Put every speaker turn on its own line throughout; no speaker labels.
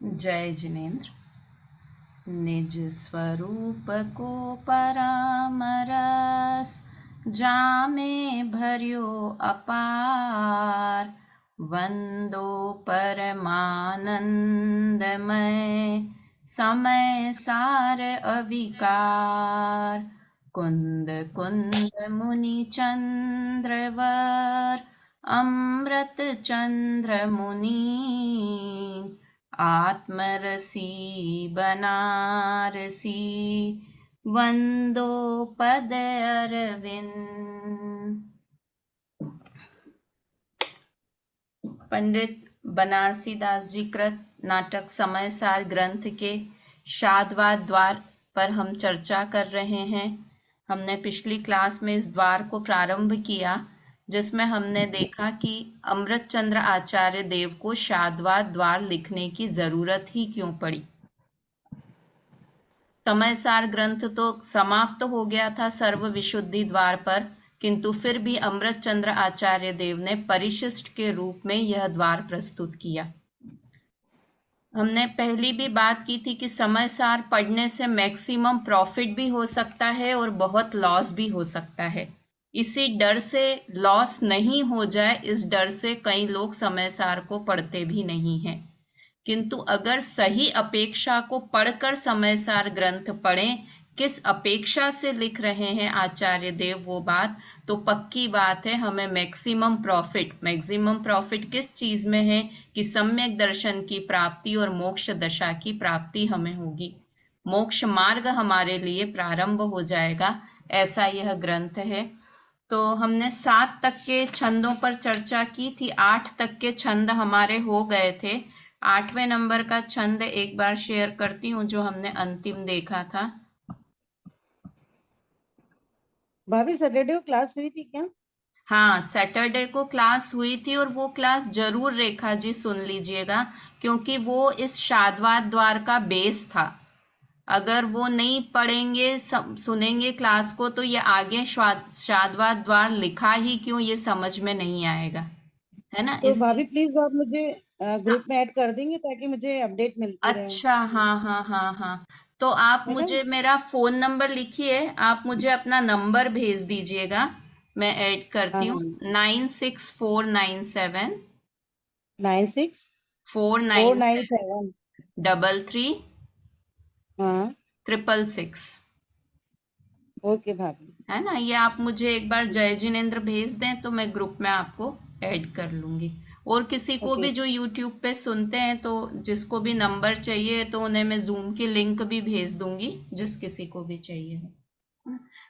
जय जिनेन्द्र। निज स्वरूप को परामरस, जामे भर्यो अपार। वंदो परमानंदमय, समय सार अविकार। कुंद कुंद मुनि चंद्रवर, अमृत चंद्र मुनि। आत्मरसी बनारसी, वंदो पद अरविंद। पंडित बनारसी दास जी कृत नाटक समय सार ग्रंथ के शादवाद द्वार पर हम चर्चा कर रहे हैं। हमने पिछली क्लास में इस द्वार को प्रारंभ किया, जिसमें हमने देखा कि अमृत चंद्र आचार्य देव को शादवाद द्वार लिखने की जरूरत ही क्यों पड़ी। समय सार ग्रंथ तो समाप्त हो गया था सर्व विशुद्धि द्वार पर, किंतु फिर भी अमृत चंद्र आचार्य देव ने परिशिष्ट के रूप में यह द्वार प्रस्तुत किया। हमने पहली भी बात की थी कि समय सार पढ़ने से मैक्सिमम प्रॉफिट भी हो सकता है और बहुत लॉस भी हो सकता है। इसी डर से, लॉस नहीं हो जाए इस डर से कई लोग समय सार को पढ़ते भी नहीं हैं। किंतु अगर सही अपेक्षा को पढ़कर समय सार ग्रंथ पढ़ें, किस अपेक्षा से लिख रहे हैं आचार्य देव वो बात, तो पक्की बात है हमें मैक्सिमम प्रॉफिट किस चीज में है कि सम्यक दर्शन की प्राप्ति और मोक्ष दशा की प्राप्ति हमें होगी। मोक्ष मार्ग हमारे लिए प्रारंभ हो जाएगा, ऐसा यह ग्रंथ है। तो हमने 7 तक के छंदों पर चर्चा की थी। 8 तक के छंद हमारे हो गए थे। 8वें नंबर का छंद एक बार शेयर करती हूँ जो हमने अंतिम देखा था।
भाभी सैटरडे को क्लास हुई थी क्या?
हाँ, सैटरडे को क्लास हुई थी और वो क्लास जरूर रेखा जी सुन लीजिएगा, क्योंकि वो इस शादवाद द्वार का बेस था। अगर वो नहीं पढ़ेंगे सुनेंगे क्लास को तो ये आगे शादवाद द्वार लिखा ही क्यों ये समझ में नहीं आएगा, है ना।
तो
इसलिए
भाभी प्लीज आप मुझे ग्रुप में ऐड कर देंगे ताकि मुझे अपडेट मिलती रहे।
अच्छा, हाँ हाँ हाँ हाँ। तो आप
है ना?
मुझे मेरा फोन नंबर लिखिए, आप मुझे अपना नंबर भेज दीजिएगा, मैं ऐड करती
हाँ
हूँ।
हाँ।
96497
96
497
497।
33
हाँ
666,
ओके भाभी।
है ना। ये आप मुझे एक बार जय जिनेन्द्र भेज दें तो मैं ग्रुप में आपको ऐड कर लूंगी। और किसी को
ओके
भी जो यूट्यूब पे सुनते हैं तो जिसको भी नंबर चाहिए तो उन्हें मैं जूम की लिंक भी भेज दूंगी, जिस किसी को भी चाहिए हो।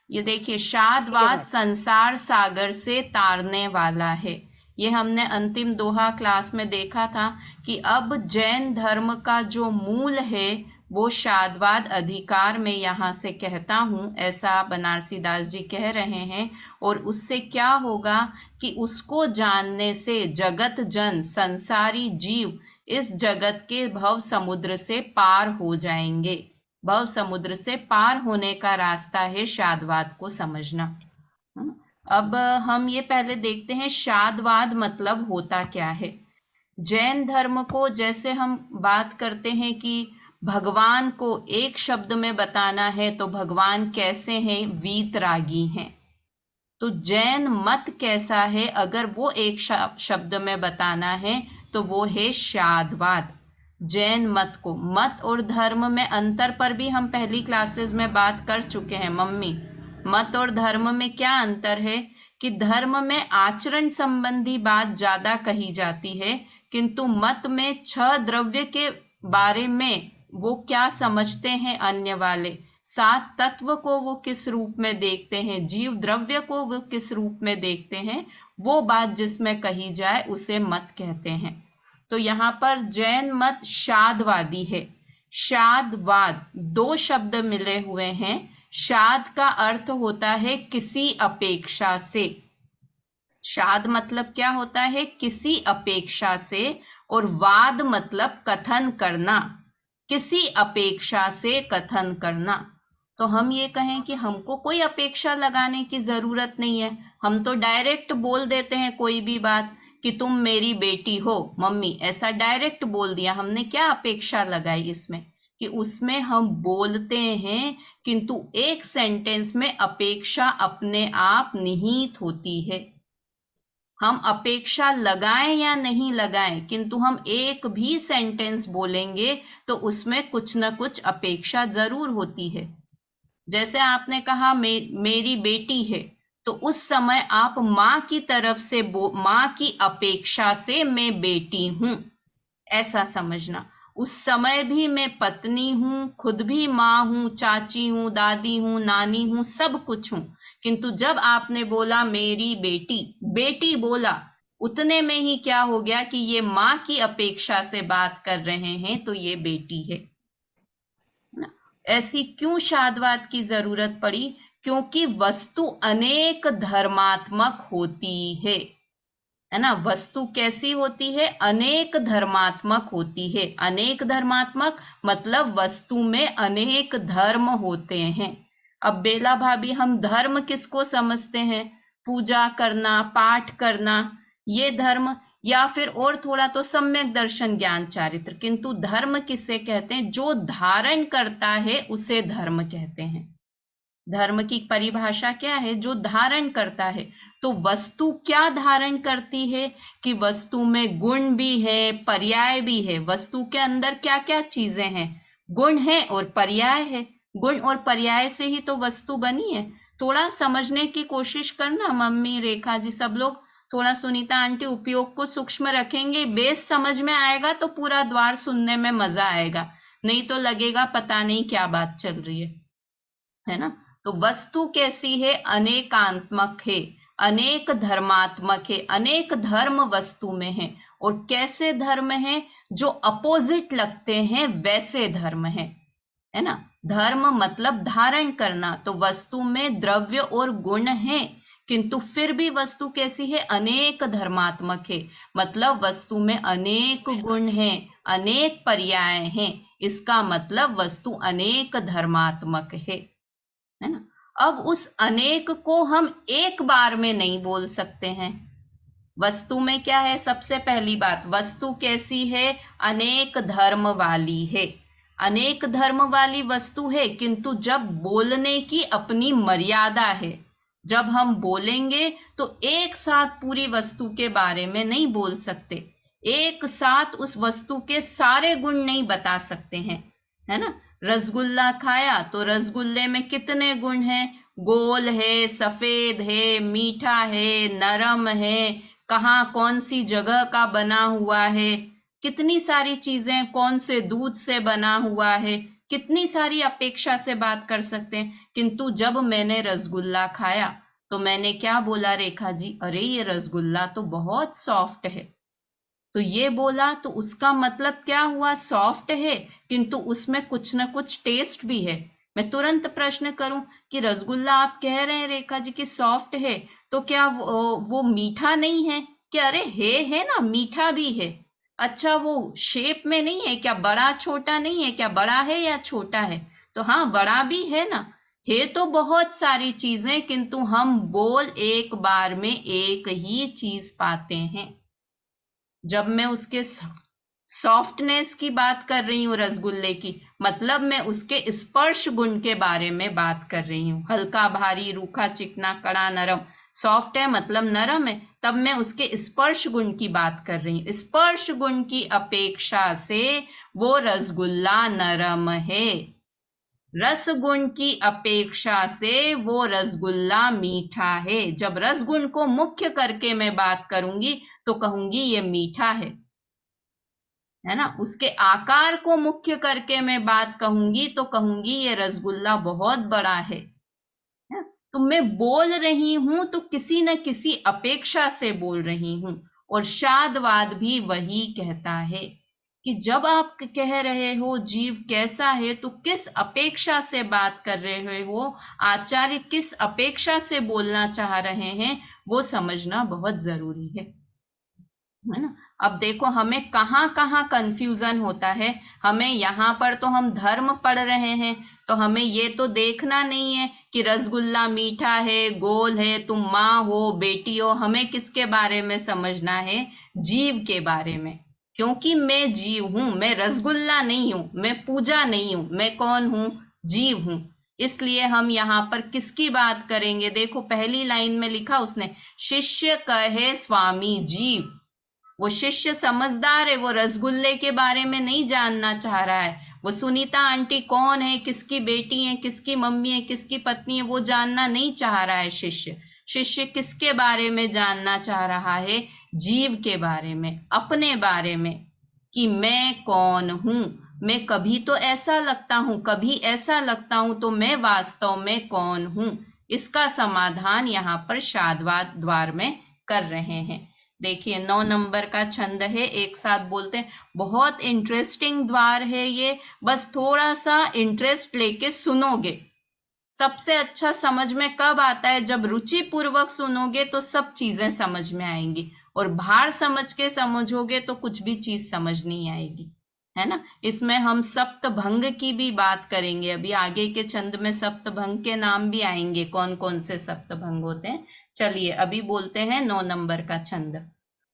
ये देखिए,
ठीक है
शादवाद
भाभी।
संसार सागर से तारने वाला है। ये हमने अंतिम दोहा क्लास में देखा था कि अब जैन धर्म का जो मूल है वो शादवाद अधिकार में यहाँ से कहता हूँ, ऐसा बनारसी दास जी कह रहे हैं। और उससे क्या होगा कि उसको जानने से जगत जन संसारी जीव इस जगत के भव समुद्र से पार हो जाएंगे। भव समुद्र से पार होने का रास्ता है शादवाद को समझना। अब हम ये पहले देखते हैं शादवाद मतलब होता क्या है। जैन धर्म को जैसे हम बात करते हैं कि भगवान को एक शब्द में बताना है तो भगवान कैसे हैं, वीतरागी हैं। तो जैन मत कैसा है, अगर वो एक शब्द में बताना है तो वो है शादवाद। जैन मत को, मत और धर्म में अंतर पर भी हम पहली क्लासेस में बात कर चुके हैं मम्मी। मत और धर्म में क्या अंतर है कि धर्म में आचरण संबंधी बात ज्यादा कही जाती है, किंतु मत में 6 द्रव्य के बारे में वो क्या समझते हैं अन्य वाले, 7 तत्व को वो किस रूप में देखते हैं, जीव द्रव्य को वो किस रूप में देखते हैं, वो बात जिसमें कही जाए उसे मत कहते हैं। तो यहाँ पर जैन मत शादवादी है। शादवाद 2 शब्द मिले हुए हैं। शाद का अर्थ होता है किसी अपेक्षा से। शाद मतलब क्या होता है, किसी अपेक्षा से। और वाद मतलब कथन करना, किसी अपेक्षा से कथन करना। तो हम ये कहें कि हमको कोई अपेक्षा लगाने की जरूरत नहीं है, हम तो डायरेक्ट बोल देते हैं कोई भी बात कि तुम मेरी बेटी हो मम्मी, ऐसा डायरेक्ट बोल दिया, हमने क्या अपेक्षा लगाई इसमें कि उसमें हम बोलते हैं, किंतु एक सेंटेंस में अपेक्षा अपने आप निहित होती है। हम अपेक्षा लगाएं या नहीं लगाएं, किंतु हम एक भी सेंटेंस बोलेंगे तो उसमें कुछ न कुछ अपेक्षा जरूर होती है। जैसे आपने कहा मेरी बेटी है, तो उस समय आप माँ की तरफ से माँ की अपेक्षा से मैं बेटी हूं, ऐसा समझना। उस समय भी मैं पत्नी हूं, खुद भी माँ हूं, चाची हूं, दादी हूं, नानी हूं, सब कुछ हूं, किंतु जब आपने बोला मेरी बेटी, बेटी बोला, उतने में ही क्या हो गया कि ये माँ की अपेक्षा से बात कर रहे हैं, तो ये बेटी है। ऐसी क्यों शादवाद की जरूरत पड़ी? क्योंकि वस्तु अनेक धर्मात्मक होती है ना। वस्तु कैसी होती है? अनेक धर्मात्मक होती है। अनेक धर्मात्मक मतलब वस्तु में अनेक धर्म होते हैं। अब बेला भाभी, हम धर्म किसको समझते हैं? पूजा करना, पाठ करना, ये धर्म, या फिर और थोड़ा तो सम्यक दर्शन, ज्ञान, चारित्र। किंतु धर्म किसे कहते हैं? जो धारण करता है उसे धर्म कहते हैं। धर्म की परिभाषा क्या है? जो धारण करता है। तो वस्तु क्या धारण करती है कि वस्तु में गुण भी है, पर्याय भी है। वस्तु के अंदर क्या क्या चीजें हैं? गुण है और पर्याय है। गुण और पर्याय से ही तो वस्तु बनी है। थोड़ा समझने की कोशिश करना मम्मी, रेखा जी, सब लोग थोड़ा। सुनीता आंटी, उपयोग को सूक्ष्म रखेंगे, बेस समझ में आएगा तो पूरा द्वार सुनने में मजा आएगा, नहीं तो लगेगा पता नहीं क्या बात चल रही है ना। तो वस्तु कैसी है? अनेकात्मक है, अनेक धर्मात्मक है, अनेक धर्म वस्तु में है। और कैसे धर्म है? जो अपोजिट लगते हैं वैसे धर्म है ना। धर्म मतलब धारण करना। तो वस्तु में द्रव्य और गुण है, किंतु फिर भी वस्तु कैसी है? अनेक धर्मात्मक है, मतलब वस्तु में अनेक गुण हैं, अनेक पर्याय हैं। इसका मतलब वस्तु अनेक धर्मात्मक है ना। अब उस अनेक को हम एक बार में नहीं बोल सकते हैं। वस्तु में क्या है? सबसे पहली बात, वस्तु कैसी है? अनेक धर्म वाली है। अनेक धर्म वाली वस्तु है, किंतु जब बोलने की अपनी मर्यादा है। जब हम बोलेंगे तो एक साथ पूरी वस्तु के बारे में नहीं बोल सकते, एक साथ उस वस्तु के सारे गुण नहीं बता सकते हैं, है ना। रसगुल्ला खाया तो रसगुल्ले में कितने गुण हैं? गोल है, सफेद है, मीठा है, नरम है, कहाँ कौन सी जगह का बना हुआ है, कितनी सारी चीजें, कौन से दूध से बना हुआ है, कितनी सारी अपेक्षा से बात कर सकते हैं। किंतु जब मैंने रसगुल्ला खाया तो मैंने क्या बोला रेखा जी? अरे ये रसगुल्ला तो बहुत सॉफ्ट है। तो ये बोला तो उसका मतलब क्या हुआ? सॉफ्ट है, किंतु उसमें कुछ ना कुछ टेस्ट भी है। मैं तुरंत प्रश्न करूं कि रसगुल्ला आप कह रहे हैं रेखा जी कि सॉफ्ट है, तो क्या वो मीठा नहीं है? क्या? अरे है ना, मीठा भी है। अच्छा, वो शेप में नहीं है क्या? बड़ा छोटा नहीं है क्या? बड़ा है या छोटा है? तो हाँ, बड़ा भी है ना। है तो बहुत सारी चीजें, किंतु हम बोल एक बार में एक ही चीज पाते हैं। जब मैं उसके सॉफ्टनेस की बात कर रही हूँ रसगुल्ले की, मतलब मैं उसके स्पर्श गुण के बारे में बात कर रही हूँ। हल्का, भारी, रूखा, चिकना, कड़ा, नरम। सॉफ्ट है मतलब नरम है, तब मैं उसके स्पर्श गुण की बात कर रही हूँ। स्पर्श गुण की अपेक्षा से वो रसगुल्ला नरम है, रस गुण की अपेक्षा से वो रसगुल्ला मीठा है। जब रस गुण को मुख्य करके मैं बात करूंगी तो कहूंगी ये मीठा है ना। उसके आकार को मुख्य करके मैं बात कहूंगी तो कहूंगी ये रसगुल्ला बहुत बड़ा है। तो मैं बोल रही हूं तो किसी न किसी अपेक्षा से बोल रही हूं। और शादवाद भी वही कहता है कि जब आप कह रहे हो जीव कैसा है, तो किस अपेक्षा से बात कर रहे हो, आचार्य किस अपेक्षा से बोलना चाह रहे हैं, वो समझना बहुत जरूरी है ना। अब देखो हमें कहाँ कहाँ कंफ्यूजन होता है। हमें यहाँ पर तो हम धर्म पढ़ रहे हैं, तो हमें ये तो देखना नहीं है कि रसगुल्ला मीठा है, गोल है, तुम माँ हो, बेटी हो। हमें किसके बारे में समझना है? जीव के बारे में। क्योंकि मैं जीव हूं, मैं रसगुल्ला नहीं हूं, मैं पूजा नहीं हूं, मैं कौन हूं? जीव हूं। इसलिए हम यहाँ पर किसकी बात करेंगे? देखो पहली लाइन में लिखा उसने, शिष्य कहे स्वामी जीव। वो शिष्य समझदार है, वो रसगुल्ले के बारे में नहीं जानना चाह रहा है। वो सुनीता आंटी कौन है, किसकी बेटी है, किसकी मम्मी है, किसकी पत्नी है, वो जानना नहीं चाह रहा है शिष्य। शिष्य किसके बारे में जानना चाह रहा है? जीव के बारे में, अपने बारे में, कि मैं कौन हूं। मैं कभी तो ऐसा लगता हूं, कभी ऐसा लगता हूं, तो मैं वास्तव में कौन हूं। इसका समाधान यहाँ पर शाद्वाद द्वार में कर रहे हैं। देखिए 9 नंबर का छंद है, एक साथ बोलते हैं। बहुत इंटरेस्टिंग द्वार है ये, बस थोड़ा सा इंटरेस्ट लेके सुनोगे। सबसे अच्छा समझ में कब आता है? जब रुचि पूर्वक सुनोगे तो सब चीजें समझ में आएंगी, और भार समझ के समझोगे तो कुछ भी चीज समझ नहीं आएगी, है ना। इसमें हम सप्तभंग की भी बात करेंगे। अभी आगे के छंद में सप्तभंग के नाम भी आएंगे, कौन कौन से सप्तभंग होते हैं। चलिए अभी बोलते हैं 9 नंबर का छंद।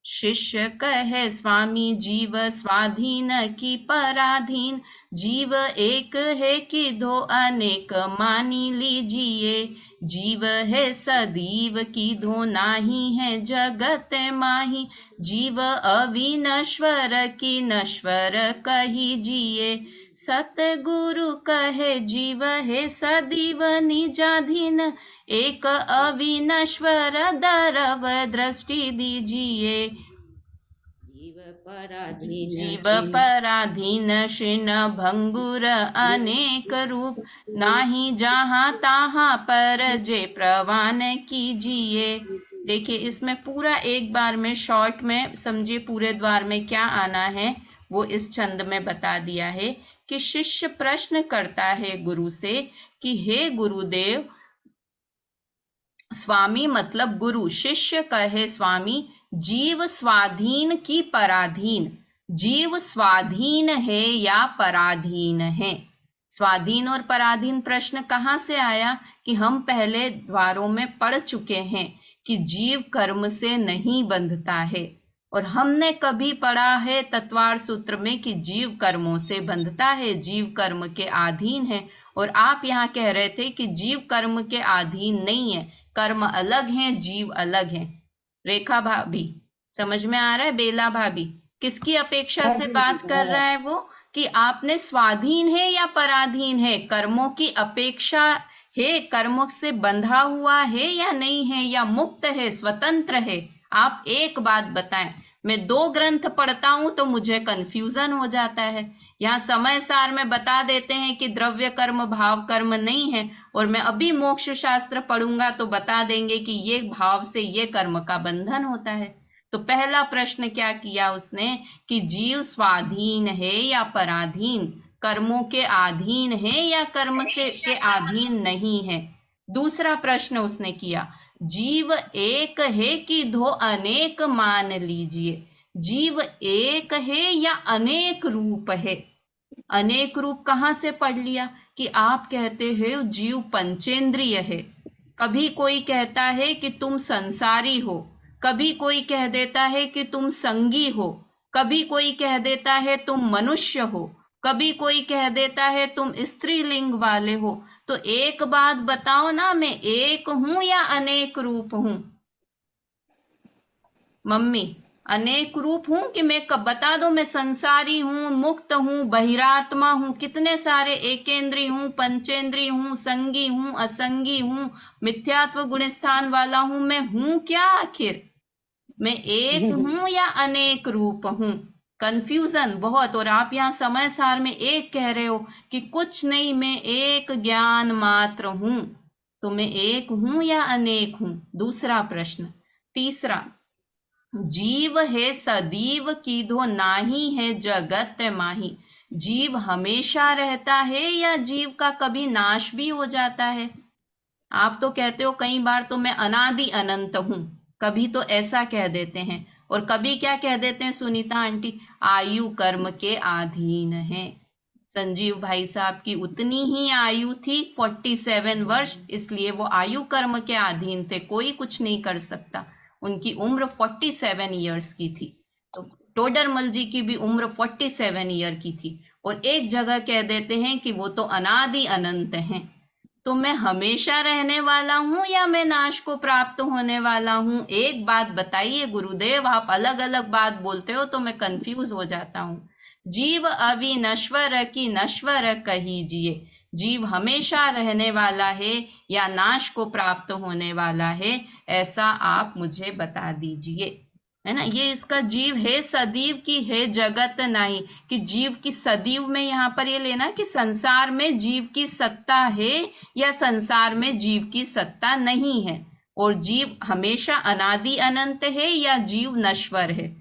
शिष्य कहे स्वामी जीव स्वाधीन की पराधीन, जीव एक है कि दो अनेक मानी लीजिए, जीव है सदीव की दो नाही है जगत माही, जीव अविनश्वर की नश्वर कहीजिए, सतगुरु कहे जीव है सदीव निजाधीन, एक अविनश्वर दरव दृष्टि दीजिए, जीव पराधीन क्षीण भंगुर अनेक रूप, नाही जहां तहां पर जे प्रवान कीजिए। देखिए इसमें पूरा एक बार में शॉर्ट में समझिए पूरे द्वार में क्या आना है वो इस छंद में बता दिया है कि शिष्य प्रश्न करता है गुरु से कि हे गुरुदेव, स्वामी मतलब गुरु, शिष्य कहे स्वामी जीव स्वाधीन की पराधीन, जीव स्वाधीन है या पराधीन है। स्वाधीन और पराधीन प्रश्न कहाँ से आया? कि हम पहले द्वारों में पढ़ चुके हैं कि जीव कर्म से नहीं बंधता है, और हमने कभी पढ़ा है तत्वार सूत्र में कि जीव कर्मों से बंधता है, जीव कर्म के अधीन है। और आप यहाँ कह रहे थे कि जीव कर्म के अधीन नहीं है, कर्म अलग हैं, जीव अलग हैं। रेखा भाभी समझ में आ रहा है? बेला भाभी किसकी अपेक्षा से बात कर रहा है वो? कि आपने स्वाधीन है या पराधीन है, कर्मों की अपेक्षा है, कर्मों से बंधा हुआ है या नहीं है, या मुक्त है, स्वतंत्र है। आप एक बात बताएं। मैं 2 ग्रंथ पढ़ता हूं तो मुझे कंफ्यूजन हो जाता है। यहाँ समय सार में बता देते हैं कि द्रव्य कर्म भाव कर्म नहीं है, और मैं अभी मोक्ष शास्त्र पढ़ूंगा तो बता देंगे कि ये भाव से ये कर्म का बंधन होता है। तो पहला प्रश्न क्या किया उसने कि जीव स्वाधीन है या पराधीन, कर्मों के अधीन है या कर्म से के अधीन नहीं है। दूसरा प्रश्न उसने किया, जीव एक है कि दो अनेक मान लीजिए, जीव एक है या अनेक रूप है। अनेक रूप कहाँ से पढ़ लिया? कि आप कहते हो जीव पंचेंद्रिय है, कभी कोई कहता है कि तुम संसारी हो, कभी कोई कह देता है कि तुम संगी हो, कभी कोई कह देता है तुम मनुष्य हो, कभी कोई कह देता है तुम स्त्रीलिंग वाले हो। तो एक बात बताओ ना, मैं एक हूं या अनेक रूप हूं? मम्मी अनेक रूप हूं कि मैं कब बता दो, मैं संसारी हूं, मुक्त हूं, बहिरात्मा हूं, कितने सारे एकेंद्री हूं, पंचेंद्री हूं, संगी हूं, असंगी हूं, मिथ्यात्व गुण स्थान वाला हूं, मैं हूं क्या आखिर? मैं एक हूं या अनेक रूप हूं? कंफ्यूजन बहुत। और आप यहाँ समय सार में एक कह रहे हो कि कुछ नहीं, मैं एक ज्ञान मात्र हूं। तो मैं एक हूं या अनेक हूं? दूसरा प्रश्न। तीसरा, जीव है सदीव कीधो नाही है जगत माही, जीव हमेशा रहता है या जीव का कभी नाश भी हो जाता है? आप तो कहते हो कई बार तो मैं अनादि अनंत हूं, कभी तो ऐसा कह देते हैं। और कभी क्या कह देते हैं सुनीता आंटी? आयु कर्म के अधीन है। संजीव भाई साहब की उतनी ही आयु थी 47 वर्ष, इसलिए वो आयु कर्म के अधीन थे, कोई कुछ नहीं कर सकता। उनकी उम्र 47 ईयर्स की थी। तो टोडरमल जी की भी उम्र 47 ईयर की थी, और एक जगह कह देते हैं कि वो तो अनादि अनंत हैं। तो मैं हमेशा रहने वाला हूं या मैं नाश को प्राप्त होने वाला हूं? एक बात बताइए गुरुदेव, आप अलग अलग बात बोलते हो तो मैं कंफ्यूज हो जाता हूं। जीव अविनश्वर की नश्वर कहीजिए, जीव हमेशा रहने वाला है या नाश को प्राप्त होने वाला है, ऐसा आप मुझे बता दीजिए, है ना। ये इसका जीव है सदैव की है जगत नहीं, कि जीव की सदैव में यहाँ पर ये लेना कि संसार में जीव की सत्ता है या संसार में जीव की सत्ता नहीं है, और जीव हमेशा अनादि अनंत है या जीव नश्वर है।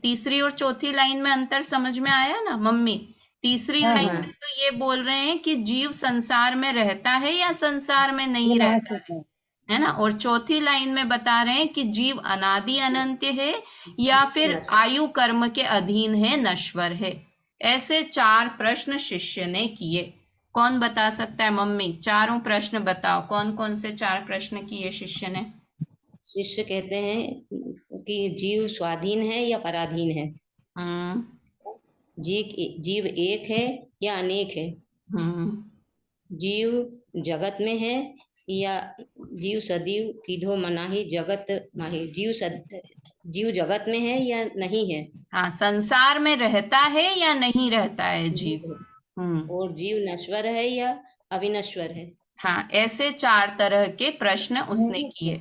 तीसरी और चौथी लाइन में अंतर समझ में आया ना मम्मी? तीसरी
हाँ
लाइन
हाँ,
में तो ये बोल रहे हैं कि जीव संसार में रहता है या संसार में नहीं
ये नाश
रहता
होता
है ना। और चौथी लाइन में बता रहे हैं कि जीव अनादि अनंत है या फिर आयु कर्म के अधीन है, नश्वर है। ऐसे 4 प्रश्न शिष्य ने किए। कौन बता सकता है मम्मी? चारों प्रश्न बताओ, कौन कौन से 4 प्रश्न किए शिष्य ने?
शिष्य कहते हैं कि जीव स्वाधीन है या पराधीन है,
हम्म
जीव एक है या अनेक है,
हम्म
जीव जगत में है या जीव सदैव किधो मनाही जगत माही, जीव जगत में है या नहीं है।
हाँ, संसार में रहता है या नहीं रहता है जीव।
और जीव नश्वर है या अविनश्वर है।
हाँ, ऐसे 4 तरह के प्रश्न उसने
है।
किए,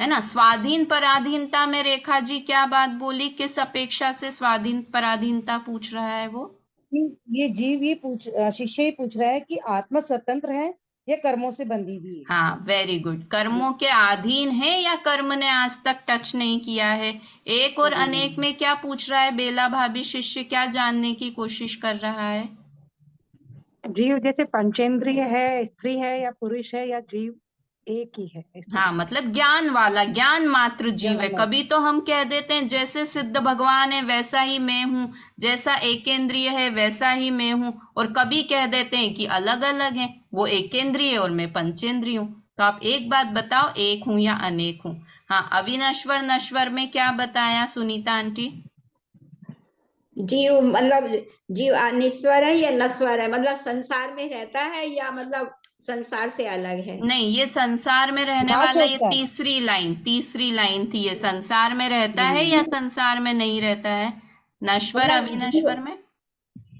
है ना। स्वाधीन पराधीनता में रेखा जी क्या बात बोली, किस अपेक्षा से स्वाधीन पराधीनता पूछ रहा है वो?
ये जीव शिष्य ही पूछ रहा है कि आत्मा स्वतंत्र है या कर्मों से बंधी हुई है।
हाँ, वेरी गुड। कर्मों के अधीन है या कर्म ने आज तक टच नहीं किया है? एक और अनेक में क्या पूछ रहा है बेला भाभी? शिष्य क्या जानने की कोशिश कर रहा है?
जीव जैसे पंचेंद्रिय है, स्त्री है या पुरुष है, या जीव एक ही है?
हाँ, मतलब ज्ञान वाला, ज्ञान मात्र जीव है। कभी तो हम कह देते हैं जैसे सिद्ध भगवान है वैसा ही मैं हूं, जैसा एकेंद्रिय है वैसा ही मैं हूं, और कभी कह देते हैं कि अलग अलग है, वो एकेंद्रिय और मैं पंचेंद्रिय हूं। तो आप एक बात बताओ, एक हूं या अनेक हूं? हाँ, अविनश्वर नश्वर में क्या बताया सुनीता आंटी?
जीव मतलब जीव निस्वर है या नस्वर है, मतलब संसार में रहता है या मतलब संसार से अलग है।
नहीं, ये संसार में रहने
नाश
वाला, ये
होता है।
तीसरी लाइन थी। ये संसार में रहता है या संसार में नहीं रहता है? नश्वर
मतलब
अविनश्वर में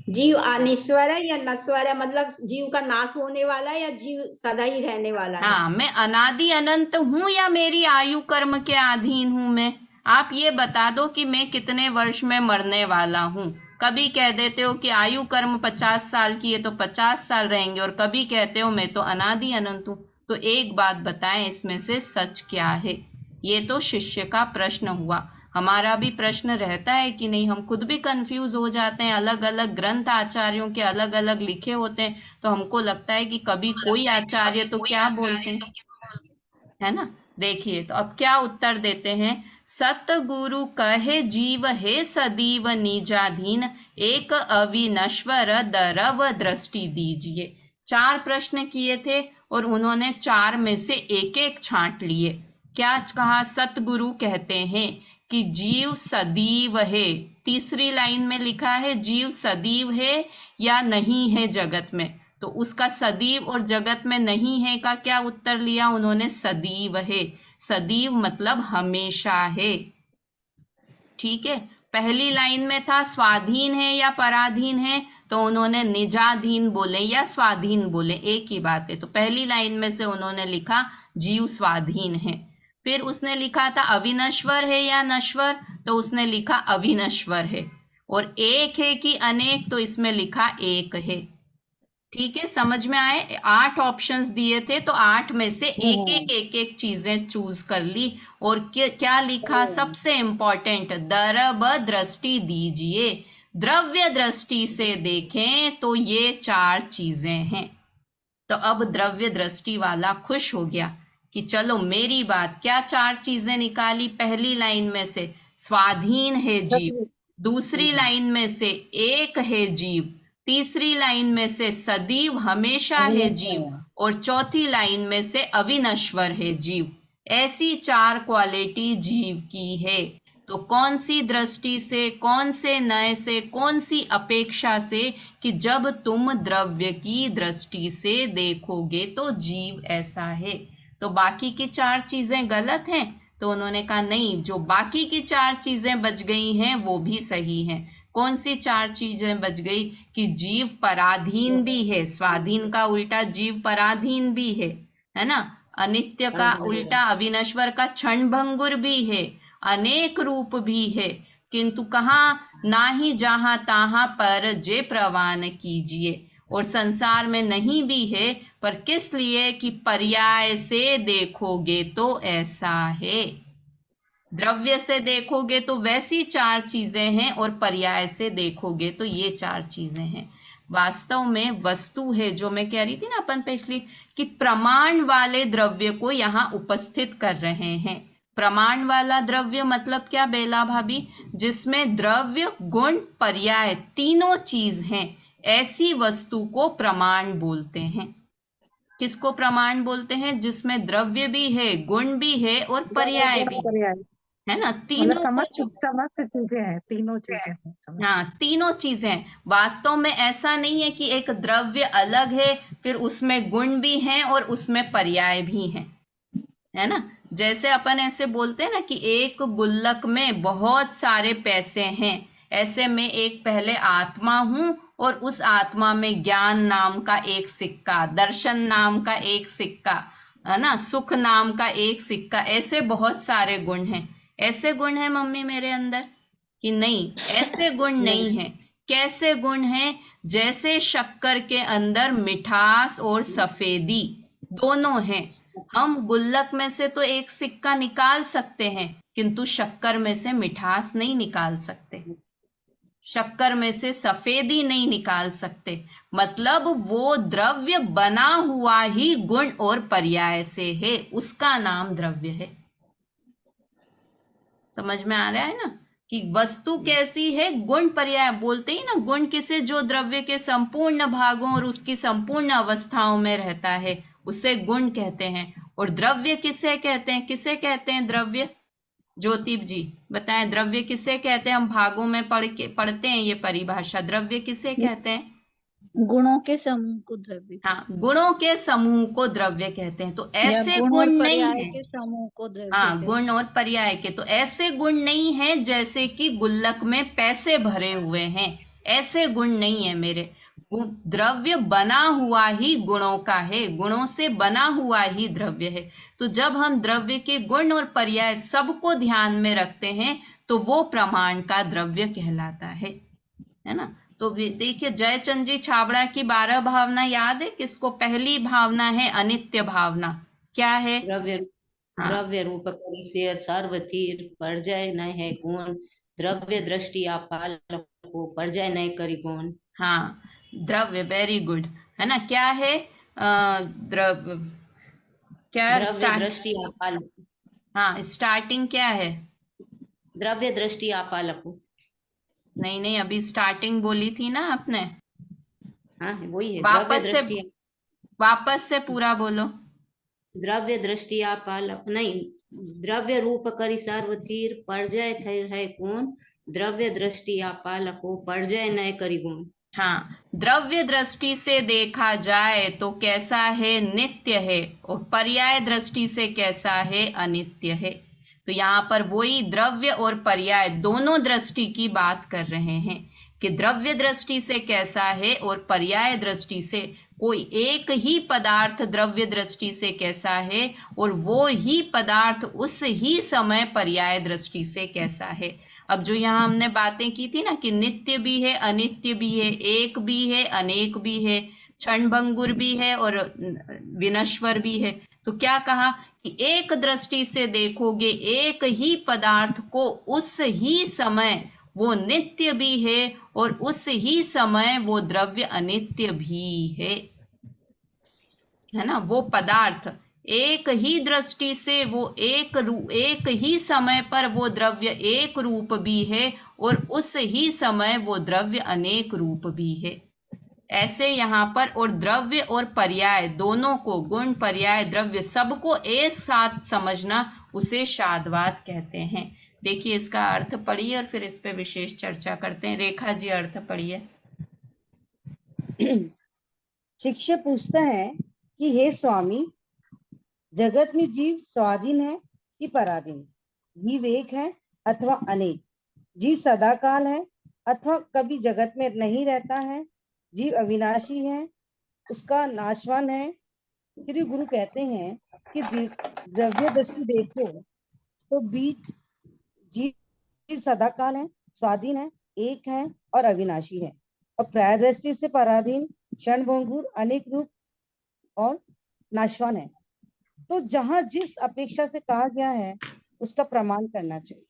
जीव अनिश्वर है या नश्वर है, मतलब जीव का नाश होने वाला है या जीव सदा ही रहने वाला है।
हाँ, मैं अनादि अनंत हूं या मेरी आयु कर्म के अधीन हूं मैं? आप ये बता दो कि मैं कितने वर्ष में मरने वाला हूं। कभी कह देते हो कि आयु कर्म 50 साल की है तो 50 साल रहेंगे, और कभी कहते हो मैं तो अनादि अनंत हूं। तो एक बात बताएं, इसमें से सच क्या है? ये तो शिष्य का प्रश्न हुआ। हमारा भी प्रश्न रहता है कि नहीं? हम खुद भी कंफ्यूज हो जाते हैं। अलग अलग ग्रंथ आचार्यों के अलग अलग लिखे होते हैं, तो हमको लगता है कि कभी कोई आचार्य तो क्या बोलते हैं, है ना। देखिए, तो अब क्या उत्तर देते हैं? सतगुरु कहे जीव है सदैव निजाधीन, एक अविनश्वर दरव दृष्टि दीजिए। 4 प्रश्न किए थे और उन्होंने 4 में से एक एक छांट लिए। क्या कहा? सतगुरु कहते हैं कि जीव सदैव है। तीसरी लाइन में लिखा है जीव सदैव है या नहीं है जगत में, तो उसका सदैव और जगत में नहीं है का क्या उत्तर लिया उन्होंने? सदैव है। सदैव मतलब हमेशा है, ठीक है। पहली लाइन में था स्वाधीन है या पराधीन है, तो उन्होंने निजाधीन बोले या स्वाधीन बोले, एक ही बात है। तो पहली लाइन में से उन्होंने लिखा जीव स्वाधीन है। फिर उसने लिखा था अविनश्वर है या नश्वर, तो उसने लिखा अविनश्वर है। और एक है कि अनेक, तो इसमें लिखा एक है। ठीक है, समझ में आए? 8 ऑप्शंस दिए थे, तो 8 में से एक एक चीजें चूज कर ली। और क्या लिखा? सबसे इंपॉर्टेंट, दरब दृष्टि दीजिए। द्रव्य दृष्टि से देखें तो ये 4 चीजें हैं। तो अब द्रव्य दृष्टि वाला खुश हो गया कि चलो मेरी बात। क्या 4 चीजें निकाली? पहली लाइन में से स्वाधीन है जीव, दूसरी लाइन में से एक है जीव, तीसरी लाइन में से सदैव हमेशा है जीव, और चौथी लाइन में से अविनश्वर है जीव। ऐसी 4 क्वालिटी जीव की है। तो कौन सी दृष्टि से, कौन से नए से, कौन सी अपेक्षा से, कि जब तुम द्रव्य की दृष्टि से देखोगे तो जीव ऐसा है। तो बाकी की 4 चीजें गलत हैं? तो उन्होंने कहा नहीं, जो बाकी की 4 चीजें बच गई हैं वो भी सही हैं। कौन सी 4 चीजें बच गई? कि जीव पराधीन भी है, स्वाधीन का उल्टा जीव पराधीन भी है ना। अनित्य का उल्टा अविनश्वर का क्षणभंगुर भी है, अनेक रूप भी है, किंतु कहाँ? ना ही जहां तहां पर जे प्रवान कीजिए। और संसार में नहीं भी है, पर किस लिए? कि पर्याय से देखोगे तो ऐसा है। द्रव्य से देखोगे तो वैसी 4 चीजें हैं, और पर्याय से देखोगे तो ये 4 चीजें हैं। वास्तव में वस्तु है, जो मैं कह रही थी ना अपन पिछली, कि प्रमाण वाले द्रव्य को यहाँ उपस्थित कर रहे हैं। प्रमाण वाला द्रव्य मतलब क्या बेला भाभी? जिसमें द्रव्य, गुण, पर्याय तीनों चीज हैं, ऐसी वस्तु को प्रमाण बोलते हैं। किसको प्रमाण बोलते हैं? जिसमें द्रव्य भी है, गुण भी है और पर्याय भी है ना। तीनों
समस्त चीजें हैं, तीनों चीजें हैं।
हाँ, तीनों चीजें। वास्तव में ऐसा नहीं है कि एक द्रव्य अलग है, फिर उसमें गुण भी हैं और उसमें पर्याय भी हैं, है ना। जैसे अपन ऐसे बोलते हैं ना कि एक गुल्लक में बहुत सारे पैसे हैं, ऐसे में एक पहले आत्मा हूं, और उस आत्मा में ज्ञान नाम का एक सिक्का, दर्शन नाम का एक सिक्का, है ना, सुख नाम का एक सिक्का, ऐसे बहुत सारे गुण हैं। ऐसे गुण है मम्मी मेरे अंदर कि नहीं? ऐसे गुण नहीं है। कैसे गुण हैं? जैसे शक्कर के अंदर मिठास और सफेदी दोनों हैं। हम गुल्लक में से तो एक सिक्का निकाल सकते हैं, किंतु शक्कर में से मिठास नहीं निकाल सकते, शक्कर में से सफेदी नहीं निकाल सकते। मतलब वो द्रव्य बना हुआ ही गुण और पर्याय से है, उसका नाम द्रव्य है। समझ में आ रहा है ना कि वस्तु कैसी है? गुण पर्याय बोलते ही ना, गुण किसे? जो द्रव्य के संपूर्ण भागों और उसकी संपूर्ण अवस्थाओं में रहता है, उसे गुण कहते हैं। और द्रव्य किसे कहते हैं? किसे कहते हैं द्रव्य? ज्योतिप जी बताएं, द्रव्य किसे कहते हैं? हम भागों में पढ़ते हैं ये परिभाषा। द्रव्य किसे कहते हैं?
गुणों के समूह को द्रव्य।
हाँ, गुणों के समूह को द्रव्य कहते हैं। तो ऐसे
गुण
गुण
और
नहीं
पर्याय
है
के समूह को द्रव्य।
हाँ, गुण और पर्याय के। तो ऐसे गुण नहीं है जैसे कि गुल्लक में पैसे भरे हुए हैं, ऐसे गुण नहीं है मेरे। द्रव्य बना हुआ ही गुणों का है, गुणों से बना हुआ ही द्रव्य है। तो जब हम द्रव्य के गुण और पर्याय सबको ध्यान में रखते हैं, तो वो प्रमाण का द्रव्य कहलाता है ना। तो देखिए, जयचंद जी छाबड़ा की 12 भावना याद है किसको? पहली भावना है अनित्य भावना। क्या है?
द्रव्य रूप करी से सार्वतीर पर्जय न है गुण, द्रव्य दृष्टि आपाल को पर्जय न करी गुण।
हाँ, द्रव्य, वेरी गुड, है ना। क्या है? द्रव्य क्या?
द्रव्य दृष्टि आपाल।
हाँ, स्टार्टिंग क्या है?
द्रव्य दृष्टि आपाल को।
नहीं, अभी स्टार्टिंग बोली थी ना आपने।
हाँ, वही है।
वापस से पूरा बोलो।
द्रव्य दृष्टि आपाल नहीं, द्रव्य रूप करी सार्वतीर पर्जय है गुण, द्रव्य दृष्टि आपाल को पर्जय न करी गुण।
हाँ, द्रव्य दृष्टि से देखा जाए तो कैसा है? नित्य है। और पर्याय दृष्टि से कैसा है? अनित्य है। तो यहाँ पर वही द्रव्य और पर्याय दोनों दृष्टि की बात कर रहे हैं कि द्रव्य दृष्टि से कैसा है और पर्याय दृष्टि से कोई एक ही पदार्थ द्रव्य दृष्टि से कैसा है, और वो ही पदार्थ उस ही समय पर्याय दृष्टि से कैसा है। अब जो यहाँ हमने बातें की थी ना कि नित्य भी है, अनित्य भी है, एक भी है, अनेक भी है, क्षणभंगुर भी है और विनश्वर भी है। तो क्या कहा कि एक दृष्टि से देखोगे एक ही पदार्थ को, उस ही समय वो नित्य भी है और उस ही समय वो द्रव्य अनित्य भी है ना। वो पदार्थ एक ही दृष्टि से वो एक ही समय पर वो द्रव्य एक रूप भी है और उस ही समय वो द्रव्य अनेक रूप भी है। ऐसे यहाँ पर और द्रव्य और पर्याय दोनों को, गुण पर्याय द्रव्य सबको एक साथ समझना, उसे शाद्वाद कहते हैं। देखिए इसका अर्थ पढ़िए और फिर इस पे विशेष चर्चा करते हैं। रेखा जी अर्थ पढ़िए।
शिक्षक पूछता है कि हे स्वामी, जगत में जीव स्वाधीन है कि पराधीन? जीव एक है अथवा अनेक? जीव सदाकाल है अथवा कभी जगत में नहीं रहता है? जीव अविनाशी है, उसका नाशवान है? श्री गुरु कहते हैं कि द्रव्य दृष्टि देखो तो बीच जीव सदाकाल है, स्वाधीन है, एक है और अविनाशी है, और प्राय दृष्टि से पराधीन, क्षणभंगुर, अनेक रूप और नाशवान है। तो जहां जिस अपेक्षा से कहा गया है उसका प्रमाण करना चाहिए।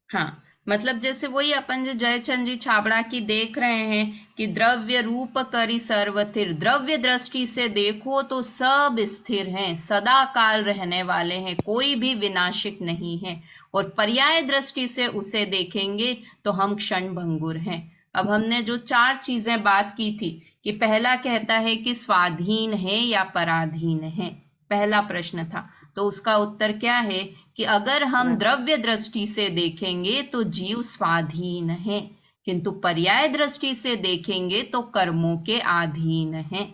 हाँ, मतलब जैसे वही अपन जो जयचंद जी छाबड़ा की देख रहे हैं कि द्रव्य रूप करी सर्वथिर, द्रव्य दृष्टि से देखो तो सब स्थिर हैं, सदा काल रहने वाले हैं, कोई भी विनाशिक नहीं है, और पर्याय दृष्टि से उसे देखेंगे तो हम क्षण भंगुर हैं। अब हमने जो 4 चीजें बात की थी कि पहला कहता है कि स्वाधीन है या पराधीन है, पहला प्रश्न था, तो उसका उत्तर क्या है कि अगर हम द्रव्य दृष्टि से देखेंगे तो जीव स्वाधीन है, किंतु पर्याय दृष्टि से देखेंगे तो कर्मों के अधीन है।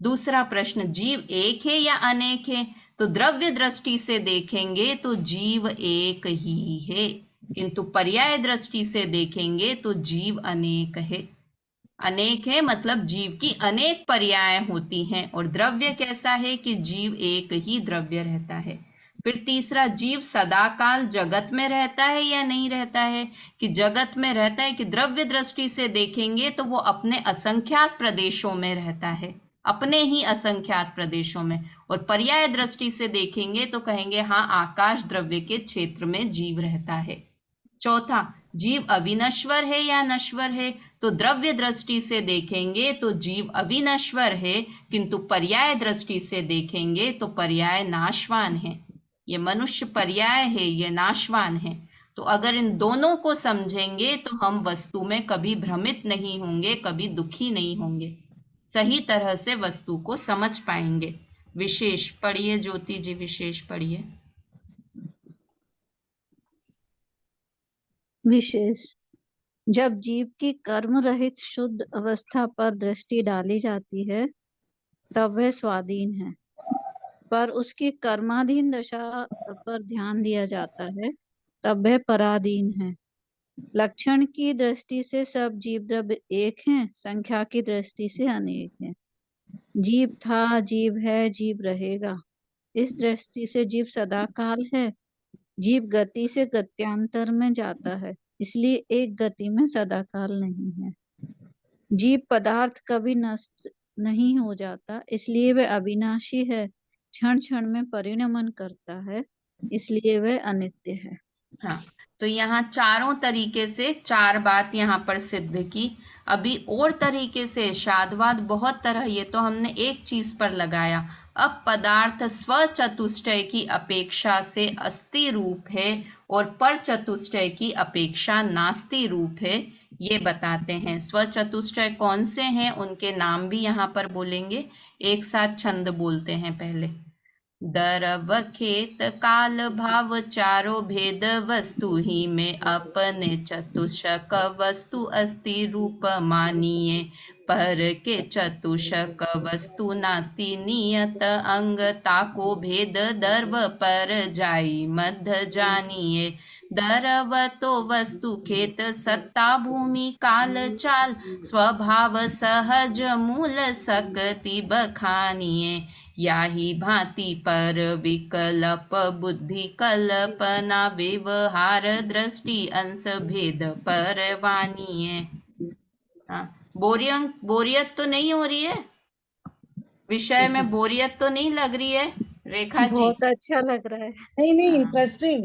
दूसरा प्रश्न, जीव एक है या अनेक है? तो द्रव्य दृष्टि से देखेंगे तो जीव एक ही है, किंतु पर्याय दृष्टि से देखेंगे तो जीव अनेक है। अनेक है मतलब जीव की अनेक पर्याय होती हैं, और द्रव्य कैसा है कि जीव एक ही द्रव्य रहता है। फिर तीसरा, जीव सदाकाल जगत में रहता है या नहीं रहता है? कि जगत में रहता है, कि द्रव्य दृष्टि से देखेंगे तो वो अपने असंख्यात प्रदेशों में रहता है, अपने ही असंख्यात प्रदेशों में, और पर्याय दृष्टि से देखेंगे तो कहेंगे हाँ, आकाश द्रव्य के क्षेत्र में जीव रहता है। चौथा, जीव अविनश्वर है या नश्वर है? तो द्रव्य दृष्टि से देखेंगे तो जीव अविनश्वर है, किंतु पर्याय दृष्टि से देखेंगे तो पर्याय नाशवान है। ये मनुष्य पर्याय है, ये नाशवान है। तो अगर इन दोनों को समझेंगे तो हम वस्तु में कभी भ्रमित नहीं होंगे, कभी दुखी नहीं होंगे, सही तरह से वस्तु को समझ पाएंगे। विशेष पढ़िए ज्योति जी, विशेष पढ़िए।
विशेष, जब जीव की कर्म रहित शुद्ध अवस्था पर दृष्टि डाली जाती है तब वह स्वाधीन है, पर उसकी कर्माधीन दशा पर ध्यान दिया जाता है तब वह पराधीन है। लक्षण की दृष्टि से सब जीव द्रव्य एक हैं, संख्या की दृष्टि से अनेक हैं। जीव था, जीव है, जीव रहेगा, इस दृष्टि से जीव सदाकाल है। जीव गति से गत्यांतर में जाता है, इसलिए एक गति में सदाकाल नहीं है। जीव पदार्थ कभी नष्ट नहीं हो जाता, इसलिए वह अविनाशी है। क्षण क्षण में परिणमन करता है, इसलिए वह अनित्य है।
हाँ, तो यहाँ चारों तरीके से 4 बात यहाँ पर सिद्ध की। अभी और तरीके से शाद्वाद बहुत तरह, ये तो हमने एक चीज पर लगाया। अब पदार्थ स्वचतुष्टय की अपेक्षा से अस्ति रूप है और पर चतुष्टय की अपेक्षा नास्ति रूप है, ये बताते हैं। स्वचतुष्टय कौन से हैं उनके नाम भी यहाँ पर बोलेंगे। एक साथ छंद बोलते हैं पहले। द्रव खेत काल भाव चारों भेद वस्तु ही में अपने चतुष्क वस्तु अस्ति रूप मानिए, पर के चतुष्क वस्तु नास्ति नियत अंग, ताको भेद दर्व पर जाई मध्य जानिए। दरव तो वस्तु खेत सत्ता भूमि काल चाल, स्वभाव सहज मूल सकति बखानिए। याही भांति पर विकल्प बुद्धि कल्पना, व्यवहार दृष्टि अंश भेद पर वानिए। बोरियत तो नहीं हो रही है? विषय में बोरियत तो नहीं लग रही है रेखा जी?
बहुत अच्छा लग रहा है।
नहीं इंटरेस्टिंग।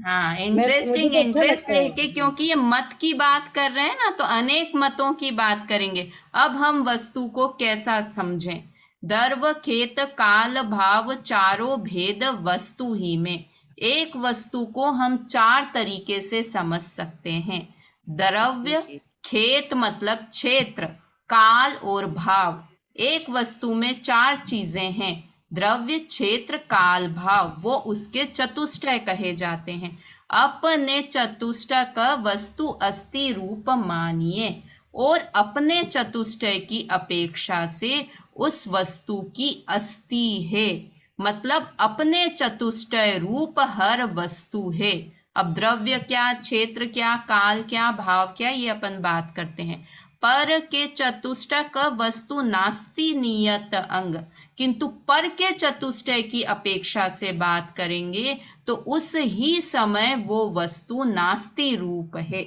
हाँ, इंटरेस्टिंग, इंटरेस्ट लेके, क्योंकि ये मत की बात कर रहे हैं ना, तो अनेक मतों की बात करेंगे। अब हम वस्तु को कैसा समझें। द्रव खेत काल भाव चारों भेद वस्तु ही में, एक वस्तु को हम 4 तरीके से समझ सकते हैं। द्रव्य, खेत मतलब क्षेत्र, काल और भाव। एक वस्तु में 4 चीजें हैं, द्रव्य, क्षेत्र, काल, भाव, वो उसके चतुष्टय कहे जाते हैं। अपने चतुष्टय का वस्तु अस्थि रूप मानिए और अपने चतुष्टय की अपेक्षा से उस वस्तु की अस्थि है, मतलब अपने चतुष्टय रूप हर वस्तु है। अब द्रव्य क्या, क्षेत्र क्या, काल क्या, भाव क्या, ये अपन बात करते हैं। पर के चतुष्टय का वस्तु नास्ति नियत अंग, किंतु पर के चतुष्टय की अपेक्षा से बात करेंगे तो उस ही समय वो वस्तु नास्ति रूप है।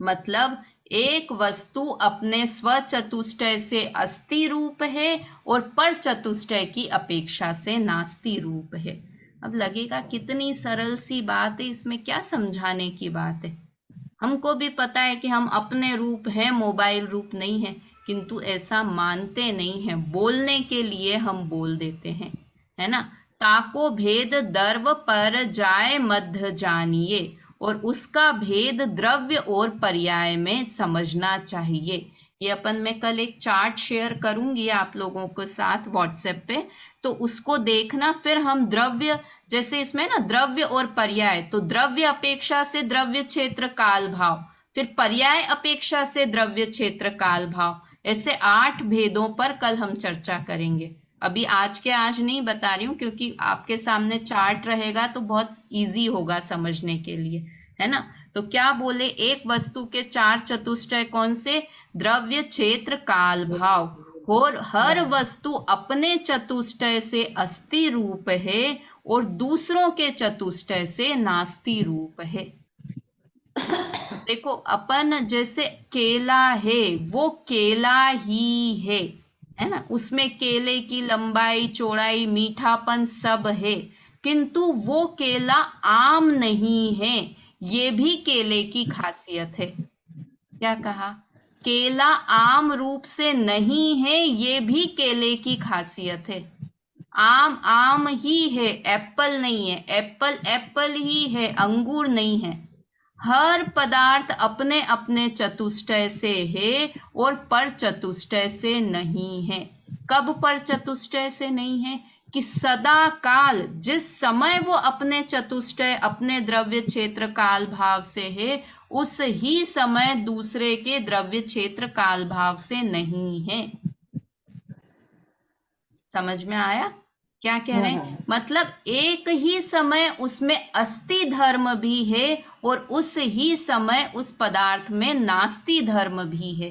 मतलब एक वस्तु अपने स्व चतुष्टय से अस्थि रूप है और पर चतुष्टय की अपेक्षा से नास्ति रूप है। अब लगेगा कितनी सरल सी बात है, इसमें क्या समझाने की बात है। हमको भी पता है कि हम अपने रूप हैं, मोबाइल रूप नहीं है, किंतु ऐसा मानते नहीं है, बोलने के लिए हम बोल देते हैं, है ना। ताको भेद द्रव्य पर जाए मध्य जानिए, और उसका भेद द्रव्य और पर्याय में समझना चाहिए। ये अपन मैं कल एक चार्ट शेयर करूंगी आप लोगों के साथ व्हाट्सएप पे, तो उसको देखना। फिर हम द्रव्य, जैसे इसमें ना द्रव्य और पर्याय, तो द्रव्य अपेक्षा से द्रव्य, क्षेत्र, काल, भाव, फिर पर्याय अपेक्षा से द्रव्य, क्षेत्र, काल, भाव, ऐसे 8 भेदों पर कल हम चर्चा करेंगे। अभी आज नहीं बता रही हूँ, क्योंकि आपके सामने चार्ट रहेगा तो बहुत इजी होगा समझने के लिए, है ना। तो क्या बोले, एक वस्तु के 4 चतुष्टय कौन से, द्रव्य, क्षेत्र, काल, भाव, और हर वस्तु अपने चतुष्टय से अस्थि रूप है और दूसरों के चतुष्टय से नास्ति रूप है। देखो अपन जैसे केला है, वो केला ही है ना, उसमें केले की लंबाई, चौड़ाई, मीठापन सब है, किंतु वो केला आम नहीं है, ये भी केले की खासियत है। क्या कहा, केला आम रूप से नहीं है, ये भी केले की खासियत है। आम आम ही है, एप्पल नहीं है, एप्पल एप्पल ही है, अंगूर नहीं है। हर पदार्थ अपने अपने चतुष्टय से है और पर चतुष्टय से नहीं है। कब पर चतुष्टय से नहीं है, कि सदा काल जिस समय वो अपने चतुष्टय, अपने द्रव्य, क्षेत्र, काल, भाव से है, उस ही समय दूसरे के द्रव्य, क्षेत्र, काल, भाव से नहीं है। समझ में आया क्या कह रहे हैं? मतलब एक ही समय उसमें अस्थि धर्म भी है और उस ही समय उस पदार्थ में नास्ति धर्म भी है।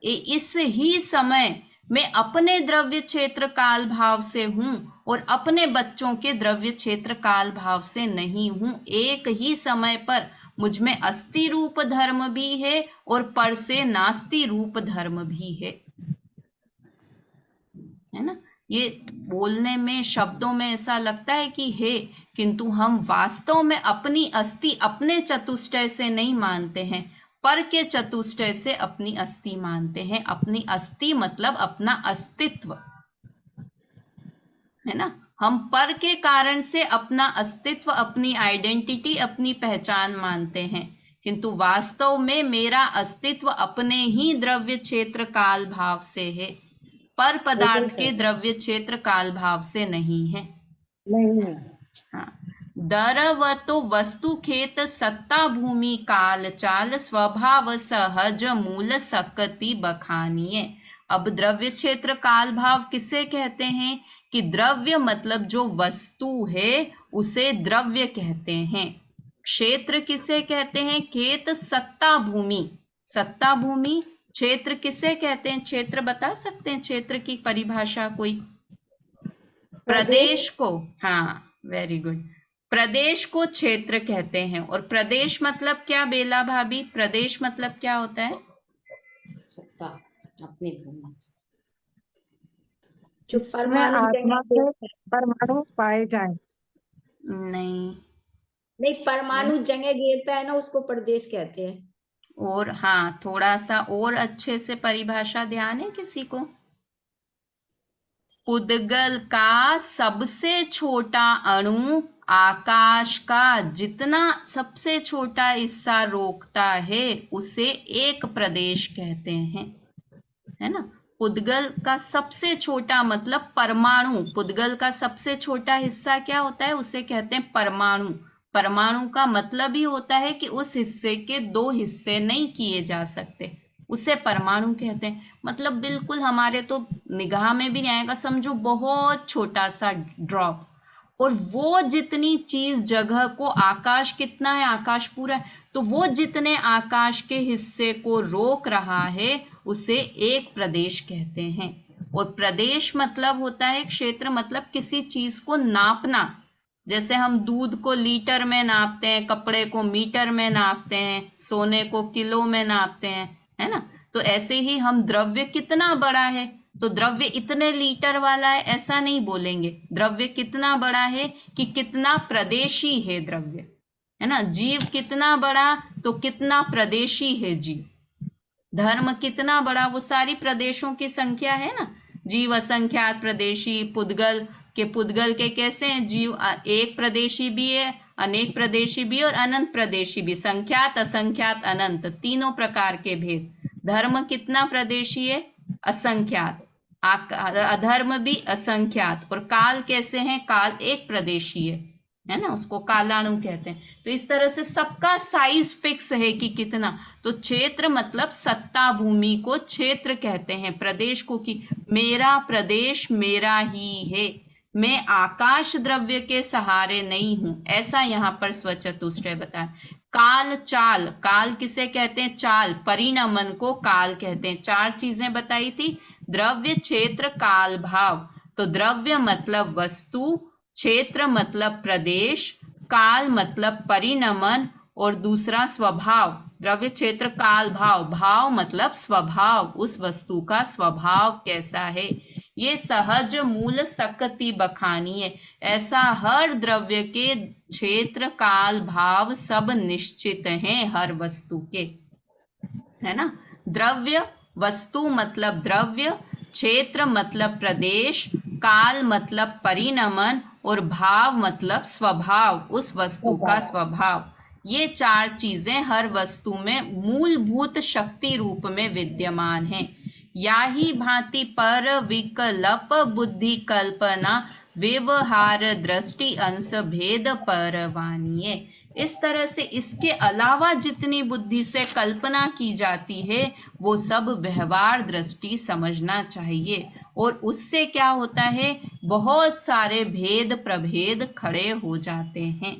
इस ही समय मैं अपने द्रव्य, क्षेत्र, काल, भाव से हूं और अपने बच्चों के द्रव्य, क्षेत्र, काल, भाव से नहीं हूं। एक ही समय पर मुझ में अस्थि रूप धर्म भी है और पर से नास्ति रूप धर्म भी है ना। ये बोलने में, शब्दों में ऐसा लगता है कि है, किंतु हम वास्तव में अपनी अस्थि अपने चतुष्टय से नहीं मानते हैं, पर के चतुष्टय से अपनी अस्थि मानते हैं। अपनी अस्थि मतलब अपना अस्तित्व, है ना। हम पर के कारण से अपना अस्तित्व, अपनी आइडेंटिटी, अपनी पहचान मानते हैं, किंतु वास्तव में मेरा अस्तित्व अपने ही द्रव्य, क्षेत्र, काल, भाव से है, पर पदार्थ के द्रव्य, क्षेत्र, काल, भाव से नहीं है। हाँ। दरवतो वस्तु खेत सत्ता भूमि काल चाल स्वभाव सहज मूल सकति बखानिए। अब द्रव्य, क्षेत्र, काल, भाव किसे कहते हैं, कि द्रव्य मतलब जो वस्तु है उसे द्रव्य कहते हैं। क्षेत्र किसे कहते हैं, खेत, सत्ता भूमि, सत्ता भूमि। क्षेत्र किसे कहते हैं, क्षेत्र बता सकते हैं क्षेत्र की परिभाषा कोई? प्रदेश को, हाँ वेरी गुड, प्रदेश को क्षेत्र कहते हैं। और प्रदेश मतलब क्या बेला भाभी, प्रदेश मतलब क्या होता है?
सत्ता, अपनी भूमि,
जो
आत्मा से परमाणु पाए जाए।
नहीं,
परमाणु जगह घेरता है ना, उसको प्रदेश कहते हैं।
और हाँ, थोड़ा सा और अच्छे से परिभाषा ध्यान है किसी को? उद्गल का सबसे छोटा अणु आकाश का जितना सबसे छोटा हिस्सा रोकता है उसे एक प्रदेश कहते हैं, है ना। पुद्गल का सबसे छोटा मतलब परमाणु, पुद्गल का सबसे छोटा हिस्सा क्या होता है, उसे कहते हैं परमाणु। परमाणु का मतलब ही होता है कि उस हिस्से के दो हिस्से नहीं किए जा सकते, उसे परमाणु कहते हैं। मतलब बिल्कुल हमारे तो निगाह में भी नहीं आएगा, समझो बहुत छोटा सा ड्रॉप। और वो जितनी चीज जगह को, आकाश कितना है, आकाश पूरा है, तो वो जितने आकाश के हिस्से को रोक रहा है उसे एक प्रदेश कहते हैं। और प्रदेश मतलब होता है क्षेत्र, मतलब किसी चीज को नापना। जैसे हम दूध को लीटर में नापते हैं, कपड़े को मीटर में नापते हैं, सोने को किलो में नापते हैं, है ना। तो ऐसे ही हम द्रव्य कितना बड़ा है, तो द्रव्य इतने लीटर वाला है ऐसा नहीं बोलेंगे, द्रव्य कितना बड़ा है कि कितना प्रदेशी है द्रव्य, है ना। जीव कितना बड़ा, तो कितना प्रदेशी है जीव। धर्म कितना बड़ा, वो सारी प्रदेशों की संख्या है ना। जीव असंख्यात प्रदेशी, पुद्गल के कैसे हैं, जीव एक प्रदेशी भी है, अनेक प्रदेशी भी और अनंत प्रदेशी भी, संख्यात असंख्यात अनंत, तीनों प्रकार के भेद। धर्म कितना प्रदेशी है, असंख्यात। अधर्म भी असंख्यात। और काल कैसे हैं, काल एक प्रदेशी है ना, उसको कालाणु कहते हैं। तो इस तरह से सबका साइज फिक्स है कि कितना। तो क्षेत्र मतलब सत्ता भूमि को क्षेत्र कहते हैं, प्रदेश को कि मेरा प्रदेश मेरा ही है, मैं आकाश द्रव्य के सहारे नहीं हूं, ऐसा यहाँ पर स्वचतुष्टय बताया। काल चाल, काल किसे कहते हैं, चाल, परिणमन को काल कहते हैं। चार चीजें बताई थी, द्रव्य क्षेत्र काल भाव। तो द्रव्य मतलब वस्तु, क्षेत्र मतलब प्रदेश, काल मतलब परिणमन और दूसरा स्वभाव। द्रव्य क्षेत्र काल भाव, भाव मतलब स्वभाव, उस वस्तु का स्वभाव कैसा है। ये सहज मूल सकति बखानी है, ऐसा हर द्रव्य के क्षेत्र काल भाव सब निश्चित हैं हर वस्तु के, है ना। द्रव्य, वस्तु मतलब द्रव्य, क्षेत्र मतलब प्रदेश, काल मतलब परिणमन और भाव मतलब स्वभाव, उस वस्तु का स्वभाव। ये चार चीजें हर वस्तु में मूलभूत शक्ति रूप में विद्यमान हैं। याही भांति पर विकल्प बुद्धि कल्पना व्यवहार दृष्टि अंश भेद परवानीय। इस तरह से इसके अलावा जितनी बुद्धि से कल्पना की जाती है वो सब व्यवहार दृष्टि समझना चाहिए, और उससे क्या होता है, बहुत सारे भेद प्रभेद खड़े हो जाते हैं,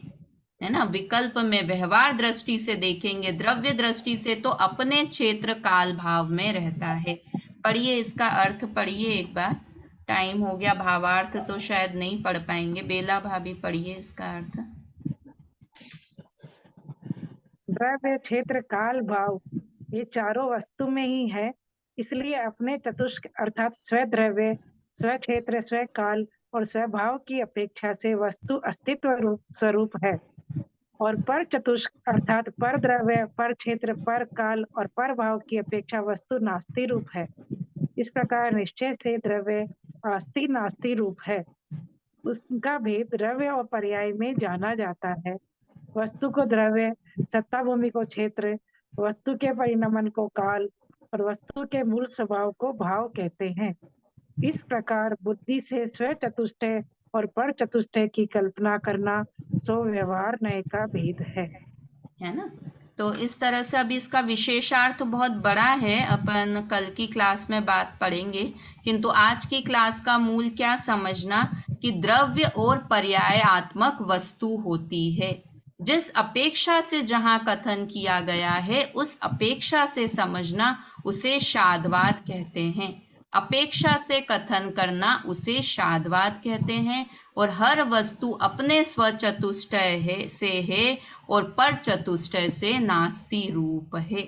है ना। विकल्प में व्यवहार दृष्टि से देखेंगे, द्रव्य दृष्टि से तो अपने क्षेत्र काल भाव में रहता है। पढ़िए, इसका अर्थ पढ़िए एक बार, टाइम हो गया, भावार्थ तो शायद नहीं पढ़ पाएंगे। बेला भाभी पढ़िए इसका अर्थ।
द्रव्य क्षेत्र काल भाव ये चारों वस्तु में ही है, इसलिए अपने चतुष्क अर्थात स्वद्रव्य, स्वक्षेत्र, स्वकाल और स्वभाव की अपेक्षा से वस्तु अस्तित्व स्वरूप है, और पर चतुष्क अर्थात पर द्रव्य, पर क्षेत्र, पर काल और पर भाव की अपेक्षा वस्तु नास्ति रूप है। इस प्रकार निश्चय से द्रव्य आस्ति नास्ति रूप है, उसका भेद द्रव्य और पर्याय में जाना जाता है। वस्तु को द्रव्य, सत्ता भूमि को क्षेत्र, वस्तु के परिणमन को काल और वस्तु के मूल स्वभाव को भाव कहते हैं। इस प्रकार बुद्धि से स्व चतुष्टय और पर चतुष्टय की कल्पना करना सो व्यवहार नय का भेद है
ना। तो इस तरह से अभी इसका विशेषार्थ बहुत बड़ा है, अपन कल की क्लास में बात पढ़ेंगे, किंतु आज की क्लास का मूल क्या समझना कि द्रव्य और पर्यायात्मक वस्तु होती है। जिस अपेक्षा से जहां कथन किया गया है उस अपेक्षा से समझना उसे शादवाद कहते हैं। अपेक्षा से कथन करना उसे शादवाद कहते हैं। और हर वस्तु अपने स्वचतुष्टय से है और पर चतुष्टय से नास्ति रूप है।